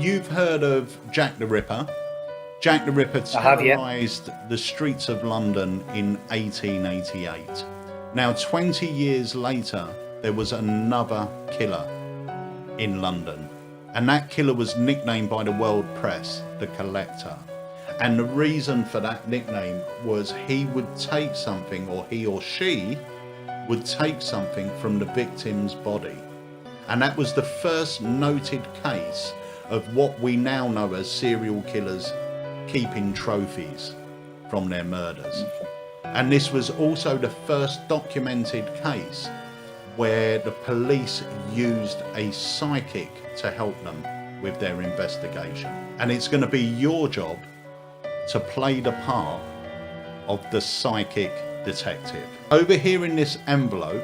you've heard of Jack the Ripper. Jack the Ripper terrorised the streets of London in 1888. Now, 20 years later, there was another killer in London. And that killer was nicknamed by the world press the Collector. And the reason for that nickname was he would take something, or he or she would take something from the victim's body. And that was the first noted case of what we now know as serial killers keeping trophies from their murders. And this was also the first documented case where the police used a psychic to help them with their investigation. And it's going to be your job to play the part of the psychic detective. Over here in this envelope,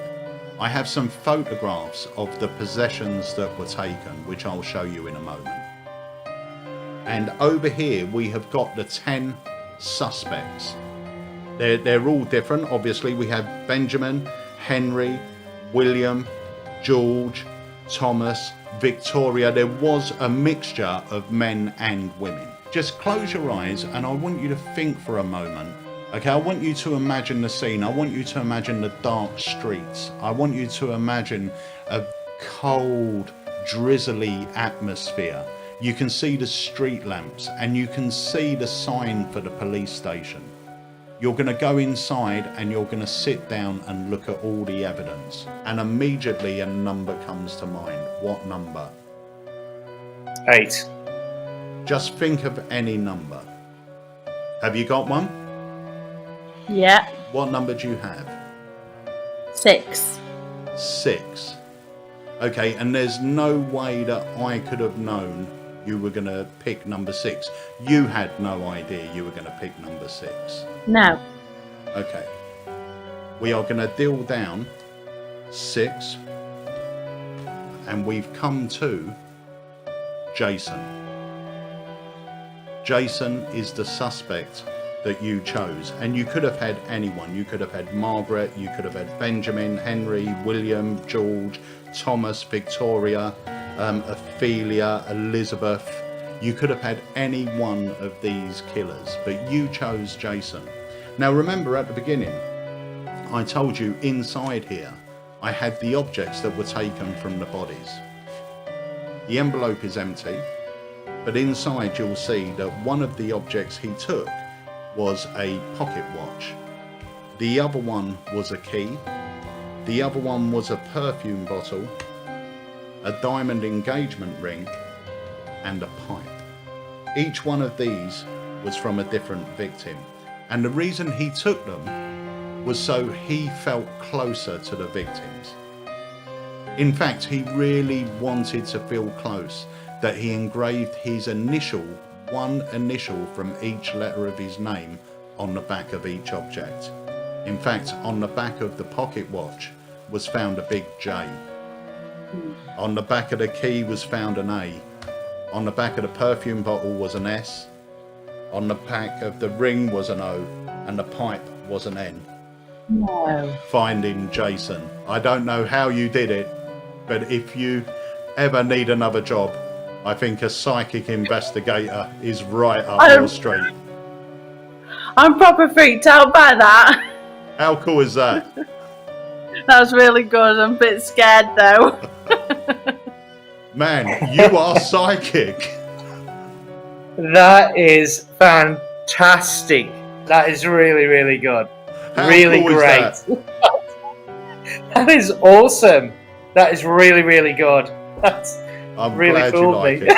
I have some photographs of the possessions that were taken, which I'll show you in a moment. And over here we have got the 10 suspects. They're all different. Obviously we have Benjamin, Henry, William, George, Thomas, Victoria. There was a mixture of men and women. Just close your eyes and I want you to think for a moment. Okay, I want you to imagine the scene. I want you to imagine the dark streets. I want you to imagine a cold, drizzly atmosphere. You can see the street lamps and you can see the sign for the police station. You're going to go inside and you're going to sit down and look at all the evidence. And immediately a number comes to mind. What number? 8. Just think of any number. Have you got one? Yeah. What number do you have? 6. 6. Okay, and there's no way that I could have known you were going to pick number 6. You had no idea you were going to pick number 6. No. Okay. We are going to deal down 6. And we've come to Jason. Jason is the suspect that you chose. And you could have had anyone. You could have had Margaret, you could have had Benjamin, Henry, William, George, Thomas, Victoria, Ophelia, Elizabeth. You could have had any one of these killers, but you chose Jason. Now remember at the beginning, I told you inside here, I had the objects that were taken from the bodies. The envelope is empty, but inside you'll see that one of the objects he took was a pocket watch. The other one was a key. The other one was a perfume bottle, a diamond engagement ring, and a pipe. Each one of these was from a different victim. And the reason he took them was so he felt closer to the victims. In fact, he really wanted to feel close, that he engraved his initial, one initial from each letter of his name on the back of each object. In fact, on the back of the pocket watch was found a big J. On the back of the key was found an A. On the back of the perfume bottle was an S. On the back of the ring was an O. And the pipe was an N. No. Finding Jason. I don't know how you did it, but if you ever need another job, I think a psychic investigator is right up your street. I'm proper freaked out by that. How cool is that? That was really good. I'm a bit scared though. Man, you are psychic. That is fantastic. That is really, really good. How really cool is great. That is awesome. That is really, really good. That's I'm really glad cool. you like it.